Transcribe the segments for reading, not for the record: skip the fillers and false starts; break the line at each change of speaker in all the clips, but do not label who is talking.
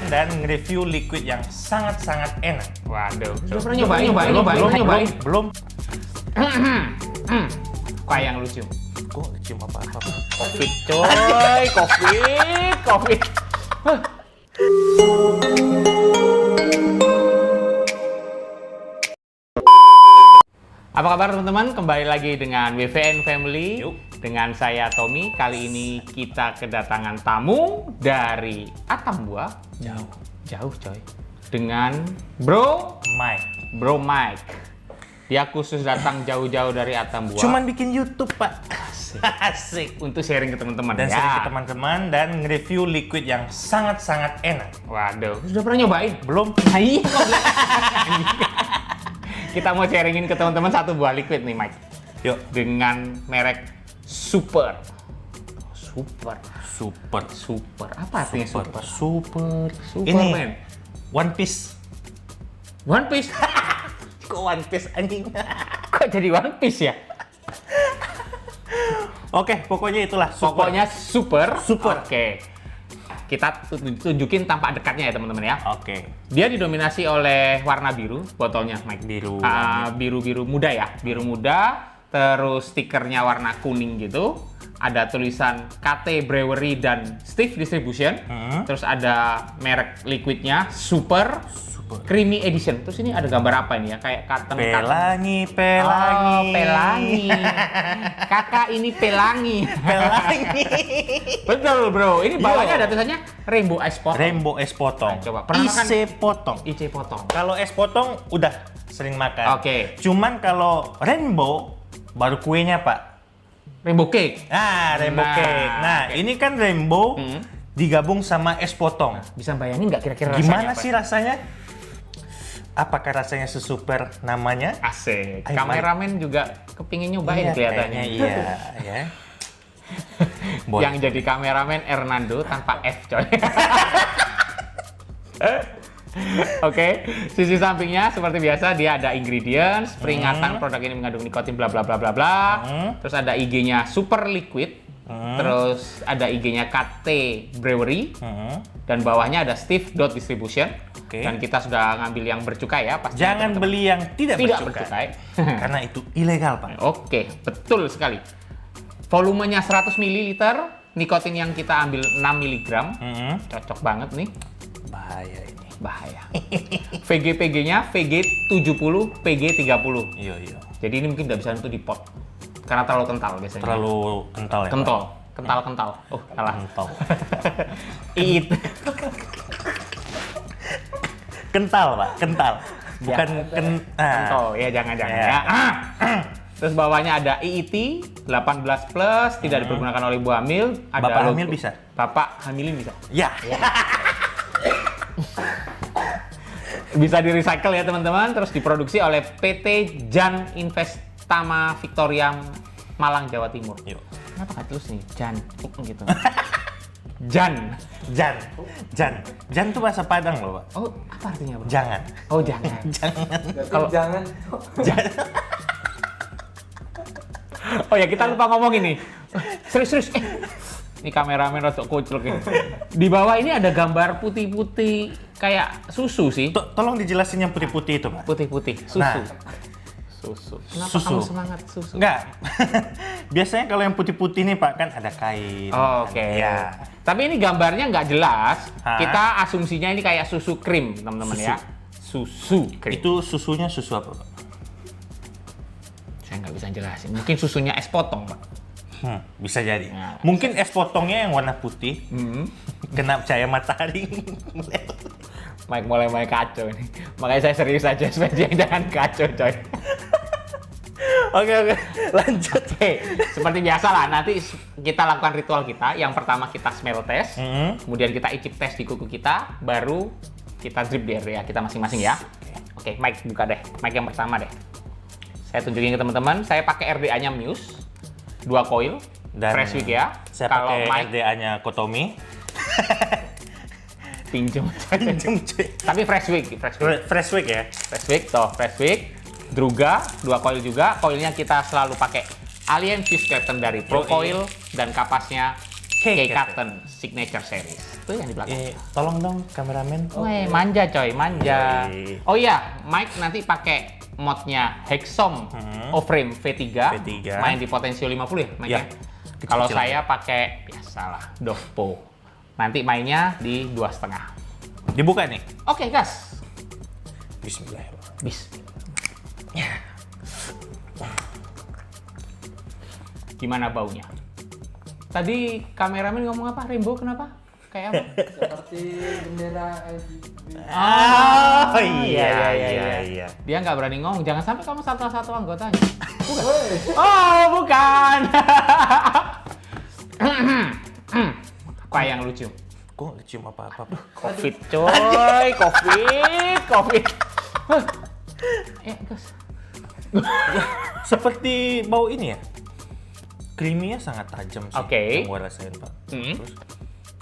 dan nge-review liquid yang sangat-sangat enak.
Waduh,
Sudah
pernah nyobain?
Belum.
Kayak yang lucu.
Kok cium apa-apa?
Covid, coy. Covid. Apa kabar teman-teman? Kembali lagi dengan WVN Family.
Yuk.
Dengan saya Tommy. Kali ini kita kedatangan tamu dari Atambua. Jauh coy. Dengan Bro Mike. Dia khusus datang jauh-jauh dari Atambua.
Cuman bikin YouTube, Pak.
Asik. Untuk sharing ke teman-teman
Dan
ya.
sharing ke teman-teman dan nge-review liquid yang sangat-sangat enak.
Waduh, sudah pernah nyobain?
Belum.
Nah, iya, kok bilang. Kita mau sharingin ke teman-teman satu buah liquid nih, Mike.
Yuk.
Dengan merek Super. Apa artinya Super?
Ini
Superman.
One Piece.
One Piece.
Kok One Piece anjing?
Kok jadi One Piece ya?
Oke, pokoknya itulah.
Pokoknya Super.
Super.
Oke. Kita tunjukin tampak dekatnya ya teman-teman ya.
Oke.
Dia didominasi oleh warna biru botolnya, Mike.
Biru.
Biru muda ya, biru muda. Terus stikernya warna kuning gitu. Ada tulisan KT Brewery dan Steve Distribution. Terus ada merek liquidnya Super Creamy Edition. Terus ini ada gambar apa ini ya? Kayak
Pelangi.
Oh, pelangi. Kakak ini pelangi. Betul bro. Ini bawahnya ada tulisannya Rainbow Ice Potong.
Rainbow es potong.
Nah, coba pernah makan?
IC potong.
IC potong.
Kalau es potong udah sering makan.
Oke.
Cuman kalau rainbow baru kuenya, Pak.
Rainbow cake.
Rainbow cake. Nah, ini kan rainbow digabung sama es potong.
Bisa bayangin nggak kira-kira
Gimana
rasanya
sih rasanya? Apakah rasanya sesuper namanya?
Asik.
Ayo,
Kameramen juga kepingin nyobain kelihatannya.
Iya, ya.
Yang jadi kameramen Hernando tanpa F, coy. Oke, sisi sampingnya seperti biasa dia ada ingredients, peringatan produk ini mengandung nikotin bla bla bla bla bla. Terus ada IG-nya Super Liquid. Terus ada IG-nya KT Brewery. Dan bawahnya ada Steve Distribution. Dan kita sudah ngambil yang bercukai ya, pasti.
Jangan beli yang tidak
bercukai.
Karena itu ilegal, Pak.
Oke, betul sekali. Volumenya 100 ml, nikotin yang kita ambil 6 mg. Cocok banget nih. Bahaya. VG-PG-nya VG70, PG30.
Iya.
Jadi ini mungkin nggak bisa untuk di pot. Karena terlalu kental biasanya.
Terlalu kental ya,
Kental. Oh, salah.
Kental.
It.
Kental, Pak. Kental. Bukan
Ya.
kental.
Ya, jangan
Ya.
ya. Terus bawahnya ada IIT 18 plus, tidak dipergunakan oleh ibu hamil. Ada
Bapak
logo.
hamil bisa?
Bapak hamilin bisa.
Ya.
Bisa di recycle ya teman-teman. Terus diproduksi oleh PT Jan Investama Victoria Malang, Jawa Timur.
Yuk.
Kenapa nggak terus nih Jan gitu? Jan tuh bahasa Padang loh, Pak. Oh, apa artinya, Bro?
Jangan.
Oh, jangan.
Kalau
jangan.
Oh ya, kita lupa ngomong ini. Serius. Ini kameramen rotok kucluk ini. Di bawah ini ada gambar putih-putih kayak susu sih.
Tolong dijelasin yang putih-putih itu, Pak.
Putih-putih, susu.
Nah.
Susu. Kenapa
Susu.
kamu semangat susu?
Enggak. Biasanya kalau yang putih-putih nih, Pak, kan ada kain.
Oh, oke.
Ya.
Tapi ini gambarnya nggak jelas.
Hah?
Kita asumsinya ini kayak susu krim, teman-teman ya. Susu krim.
Itu susunya susu apa, Pak?
Saya nggak bisa jelasin. Mungkin susunya es potong, Pak.
Bisa jadi.
Nah.
Mungkin es potongnya yang warna putih. Kena cahaya matahari.
Mike mulai kacau nih. Makanya saya serius aja supaya dia jangan kacau, coy.
Oke, lanjut.
Oke, seperti biasa lah, nanti kita lakukan ritual kita. Yang pertama kita smell test, kemudian kita icip tes di kuku kita, baru kita drip di area kita masing-masing ya. Oke, Mike buka deh. Mike yang pertama deh. Saya tunjukin ke teman-teman, saya pakai RDA-nya Muse, 2 coil,
Dan
fresh wick ya.
Saya
Kalau
pakai
Mike
RDA-nya Kotomi.
pinjem.
Pinjem, cuy.
Tapi fresh wick ya.
Fresh wick.
Fresh wick. Druga, 2 coil juga. Coilnya kita selalu pakai Alien Fuse Captain dari Pro Coil dan kapasnya K-Captain Signature Series. Tuh yang di belakang.
Tolong dong kameramen.
Weh, manja coy, manja.
Yoi.
Oh iya, mic nanti pakai modnya Hexom O-Frame V3,
V3.
main di Potensio 50 ya mic-nya?
Ya,
Kalau
kecil-kecil
saya pakai biasalah Dovpo. Nanti mainnya di 2,5.
Dibuka nih.
Oke, gas.
Bismillahirrahmanirrahim.
Bis. Gimana baunya? Tadi kameramen ngomong apa? Rainbow kenapa? Kayak apa?
Seperti bendera LGBT.
Oh iya.
Dia nggak berani ngomong. Jangan sampai kamu salah satu anggotanya. Bukan. Oh, bukan. Apa yang lucu?
Kok nggak cium apa-apa?
Covid, coy. Covid. Ya, gas.
Seperti bau ini ya? Creamy-nya sangat tajam sih.
Oke.
Yang gua rasain, Pak. Terus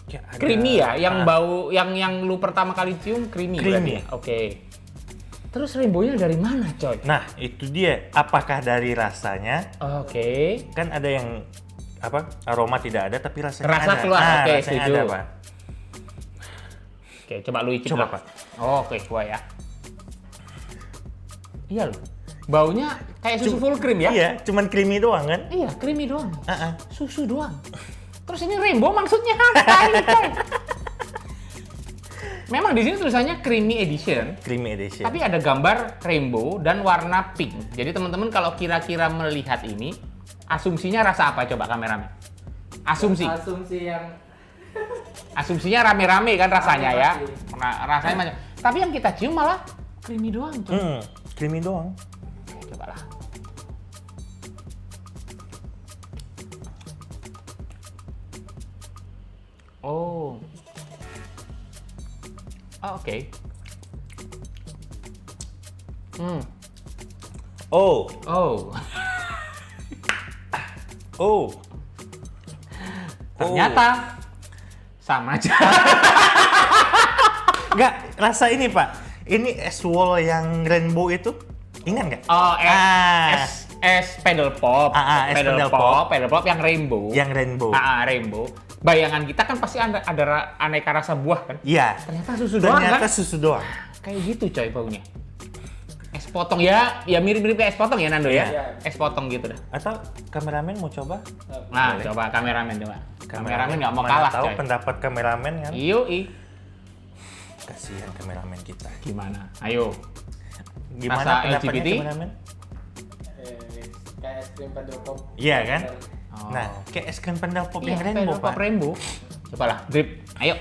kayak ada-
Creamy ya, yang bau yang lu pertama kali cium creamy.
Creamy.
berarti ya? Oke. Terus rainbow-nya dari mana, coy?
Nah, itu dia. Apakah dari rasanya?
Oke.
Kan ada yang aroma tidak ada tapi rasanya
Rasa
ada.
keluar, oke,
rasanya
setuju.
ada, Pak.
Oke, coba lu icip
Coba,
lah.
Pak.
Oh, oke, gua ya. Iya loh. Baunya kayak susu full cream ya?
Iya, cuman creamy doang kan?
Iya, creamy doang.
Ah.
Susu doang. Terus ini rainbow maksudnya apa ini, coy? Memang di sini tulisannya creamy edition,
Creamy edition.
tapi ada gambar rainbow dan warna pink. Jadi teman-teman kalau kira-kira melihat ini, asumsinya rasa apa coba kameramen? Asumsi. Asumsinya rame-rame kan rasanya ya. Rasanya macam. Tapi yang kita cium malah creamy doang, coy.
Creamy doang.
Oke, cobalah. Oh. Oh, oke.
Oh.
Oh.
Oh.
Ternyata sama aja.
Enggak, rasa ini, Pak. Ini es wall yang rainbow itu. Ingat nggak?
Oh,
Ah.
es pedal pop.
Es pedal pop.
Pedal pop yang rainbow.
Yang rainbow.
Rainbow. Bayangan kita kan pasti ada aneka rasa buah kan?
Iya.
Ternyata susu doang
Ternyata
kan?
susu doang.
Kayak gitu coy baunya. Es potong ya mirip-mirip kayak es potong ya Nando ya?
Iya.
Es potong gitu dah.
Atau kameramen mau coba?
Nah,
Boleh.
coba kameramen coba. Kameramen nggak mau
Mana
kalah
tahu
coy.
pendapat kameramen kan?
Yoi.
Kasihan kameramen kita.
Gimana? Ayo.
Gimana
Rasa
pendapatnya
LGBT?
kameramen?
Kayak es krim pedal pop.
Iya kan?
Oh.
Nah, kayak es krim pendal pop
Iya,
yang rainbow,
pedal pop
Pak.
rainbow. Cobalah, drip. Ayo.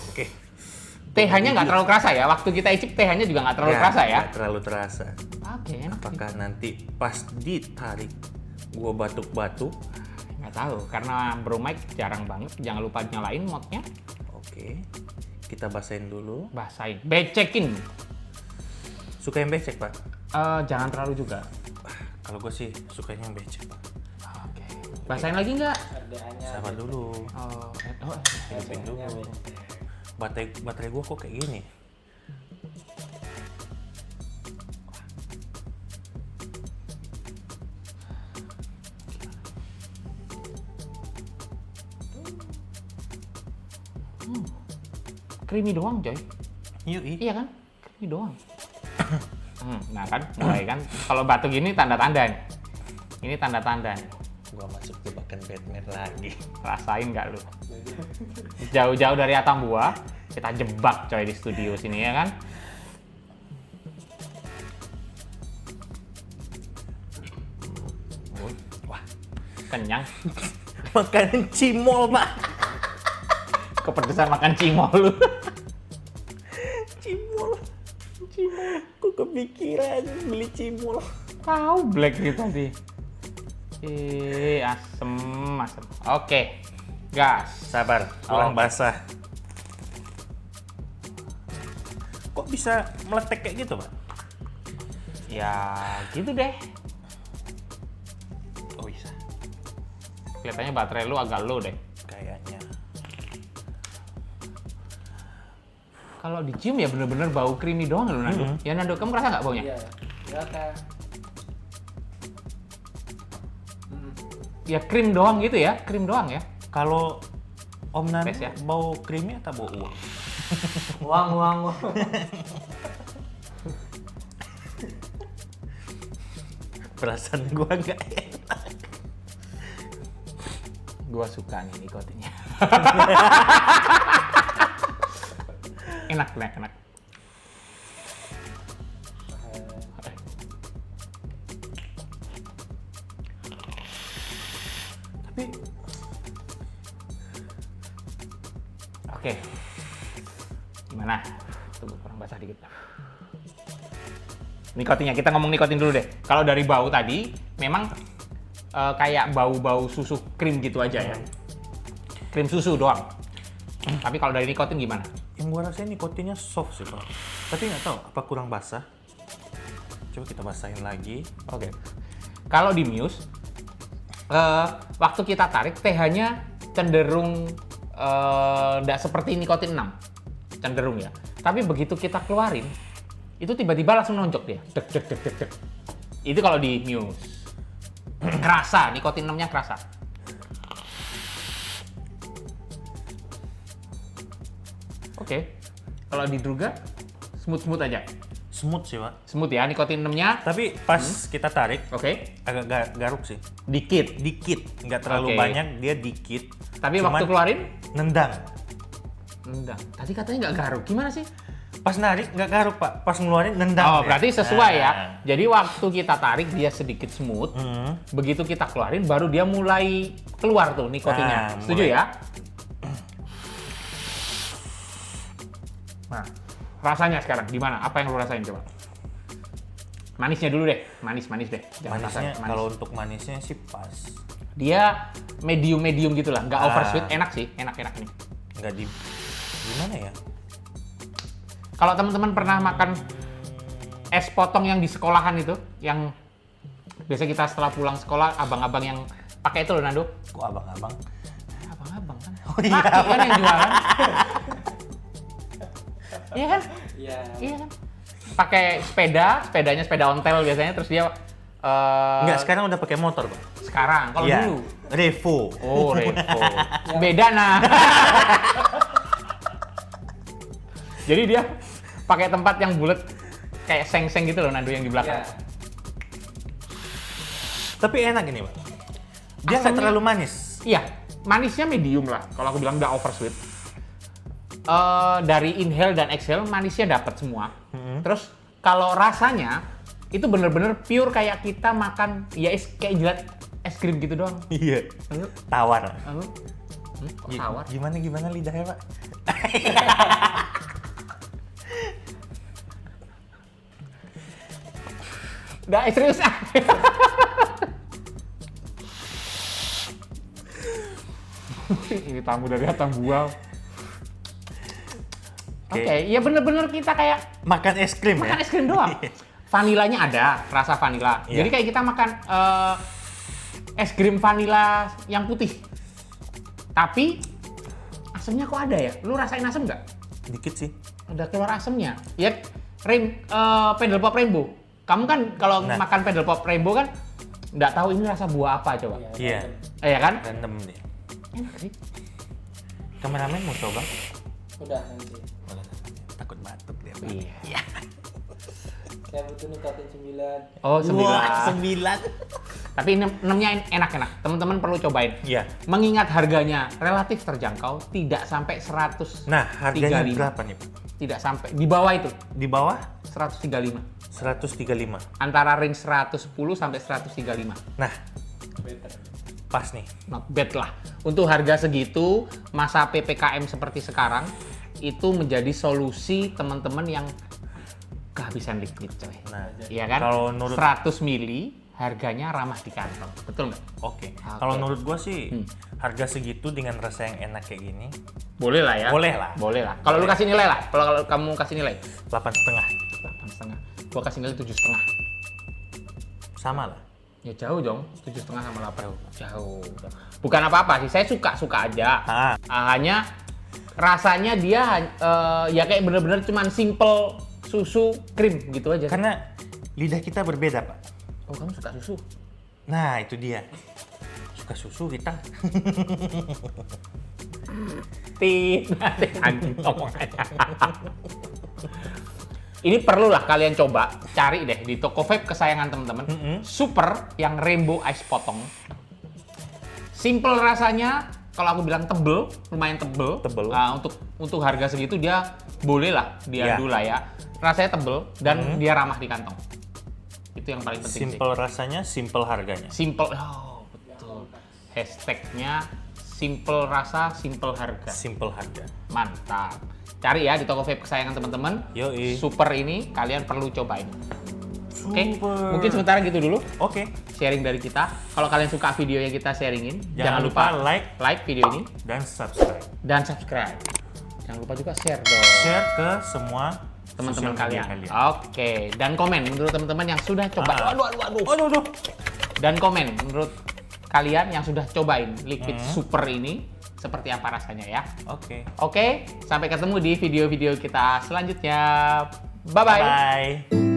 Oke.
TH-nya nggak terlalu kerasa ya. Waktu kita icip TH-nya juga nggak terlalu kerasa ya.
Nggak terlalu terasa.
Oke, enak sih.
Apakah nanti pas ditarik gua batuk-batuk?
Nggak tahu, karena Bro Mike jarang banget. Jangan lupa nyalain modnya.
Oke. Kita basahin dulu.
Basahin. Becekin.
Suka yang becek, Pak?
Jangan terlalu juga.
Kalau gue sih sukanya yang becek, Pak.
Oke. Basahin lagi nggak?
RDA-nya.
Sabar dulu.
Oh,
Hidupin dulu. Baterai gue kok kayak gini?
creamy doang coy.
Yui.
Iya kan? Creamy doang. Nah kan, mulai kan. Kalau batuk gini tanda-tanda nih. Ini tanda-tanda nih.
Gua masuk jebakan Batman lagi.
Rasain nggak lu? Jauh-jauh dari Atambua, kita jebak coy di studio sini ya kan?
Wah,
Kenyang.
makanan cimol, Pak.
Kepedesan makan cimol lu.
Cimol. Kok kepikiran beli cimol?
Tahu black gitu tadi. Asem. Oke. Gas.
Sabar, kurang
Oke.
basah. Kok bisa meletek kayak gitu, Pak?
Ya, gitu deh.
Oh, bisa.
Kelihatannya baterai lu agak low deh.
Kayaknya.
Kalau dicium ya bener-bener bau creamy doang lu Nando. Ya Nando, kamu merasa nggak baunya?
Iya. Ya kayak
Ya krim doang gitu ya, krim doang ya.
Kalau Om Nano
Best ya?
bau creamy atau bau uang?
Uang.
Perasaan gua nggak enak.
Gua suka nih nikotinnya. Enak.
Tapi
Oke. Gimana? Tunggu kurang basah dikit. Nikotinnya, kita ngomong nikotin dulu deh. Kalau dari bau tadi, memang kayak bau-bau susu krim gitu aja ya. Krim susu doang. Tapi kalau dari nikotin gimana?
yang gua rasain nikotinnya soft sih Pak. Tapi nggak tahu apa kurang basah. Coba kita basahin lagi.
Oke. Kalau di Muse, waktu kita tarik pH-nya cenderung nggak seperti nikotin 6. Cenderung ya. Tapi begitu kita keluarin, itu tiba-tiba langsung nonjok dia. Dek, dek, dek, dek, dek. Itu kalau di Muse. Kerasa, nikotin 6-nya kerasa. Oke. Kalau di Druga, smooth-smooth aja.
Smooth sih Pak.
Smooth ya, nikotin 6-nya.
Tapi pas kita tarik
Oke.
agak garuk sih.
Dikit.
Dikit, nggak terlalu
Oke.
banyak, dia dikit.
Tapi
Cuman
waktu keluarin,
nendang.
nendang. Tadi katanya nggak garuk. Gimana sih?
Pas narik nggak garuk Pak, pas ngeluarin nendang.
Oh,
dia.
berarti sesuai ya.
Nah.
Jadi waktu kita tarik dia sedikit smooth. Begitu kita keluarin baru dia mulai keluar tuh nikotinnya.
Nah,
Setuju
mulai.
ya? Nah, rasanya sekarang gimana? Apa yang lu rasain coba? Manisnya dulu deh. Manis deh. Jangan
Manisnya
rasa manis.
kalau untuk manisnya sih pas.
Dia medium gitu lah. Nggak
Ah.
oversweet, enak sih. Enak nih.
Nggak di gimana ya?
Kalau teman-teman pernah makan es potong yang di sekolahan itu, yang biasa kita setelah pulang sekolah, abang-abang yang pakai itu loh, Nando.
Kok abang-abang?
Abang-abang kan?
Oh iya.
Laki kan yang jualan. Iya kan?
Iya.
Iya kan? Pakai sepedanya sepeda ontel biasanya, terus dia
Nggak, sekarang udah pakai motor Pak.
sekarang. Kalau
Iya.
dulu,
Revo.
oh Revo, beda nah. Jadi dia pakai tempat yang bulat kayak seng-seng gitu loh, Nando, yang di belakang.
Iya.
Tapi enak ini Pak. Dia nggak
Asamnya-
terlalu manis.
Iya, manisnya medium lah. Kalau aku bilang nggak oversweet. Dari inhale dan exhale manisnya dapat semua. Terus kalau rasanya itu bener-bener pure kayak kita makan ya kayak jilat es krim gitu doang.
Iya.
Ayo,
Tawar.
ayo. Kok tawar?
Gimana lidahnya Pak?
Udah, serius ah. Ini tamu dari Atambua. Oke, ya bener-bener kita kayak
Makan es krim
makan
ya?
es krim doang. Vanilanya ada, rasa vanila.
Iya.
Jadi kayak kita makan es krim vanila yang putih. Tapi asemnya kok ada ya? Lu rasain asem nggak?
Dikit sih.
Ada keluar asemnya. Ya, Pedal Pop Rainbow. Kamu kan kalau
Nah.
makan Pedal Pop Rainbow kan nggak tahu ini rasa buah apa coba.
Iya.
Ya kan?
Random dia.
Enak sih.
Kameramen mau coba?
Udah nanti.
Takut batuk dia Pak.
Iya.
Saya butuh nikotin 9.
Oh, 9.
Wah, 9.
Tapi 6-nya enak-enak. Teman-teman perlu cobain.
Iya.
Mengingat harganya relatif terjangkau, tidak sampai 100.
Nah, harganya
35.
berapa nih Pak?
Tidak sampai. Di bawah itu,
Di bawah
135.
135.
Antara range 110 sampai 135.
Nah,
Better.
pas nih.
Not bad lah. Untuk harga segitu, masa PPKM seperti sekarang, itu menjadi solusi teman-teman yang kehabisan liquid, coy.
Nah,
Iya kan?
kalau menurut
100 mili, harganya ramah di kantong. Betul nggak?
Oke. Kalau menurut gua sih
Hmm.
harga segitu dengan rasa yang enak kayak gini,
Boleh lah ya.
Boleh lah.
Boleh lah. Kalau lu kasih nilai lah. Kalau kamu kasih nilai
8,5.
8,5. Gua kasih nilai 7,5.
Sama lah.
Ya jauh dong. 7,5 sama 8. Jauh. Bukan apa-apa sih. Saya suka aja.
Ah,
Hanya rasanya dia ya kayak bener-bener cuman simple susu krim gitu aja.
karena lidah kita berbeda, Pak.
Oh, kamu suka susu?
Nah, itu dia. Suka susu kita.
Anjing omongannya. Ini perlulah kalian coba cari deh di toko vape kesayangan teman-teman. Super yang rainbow ice potong. Simple rasanya, kalau aku bilang tebel, lumayan tebel. Untuk harga segitu dia boleh lah diadu lah ya. Rasanya tebel dan dia ramah di kantong. Itu yang paling penting.
Simple rasanya, simple harganya.
Simple, oh betul. Hashtagnya simple rasa, simple harga.
Simple harga.
Mantap. Cari ya di toko vape kesayangan teman-teman.
Yoi.
Super ini kalian perlu cobain. Oke, mungkin sementara gitu dulu.
Oke.
Sharing dari kita. Kalau kalian suka video yang kita sharingin,
Jangan lupa
like video ini
dan subscribe.
Jangan lupa juga share dong
Share ke semua
teman-teman
sosial media
kalian. Oke, dan komen menurut teman-teman yang sudah coba.
Aduh.
Dan komen menurut kalian yang sudah cobain liquid super ini seperti apa rasanya ya.
Oke,
Sampai ketemu di video-video kita selanjutnya. Bye-bye.
Bye.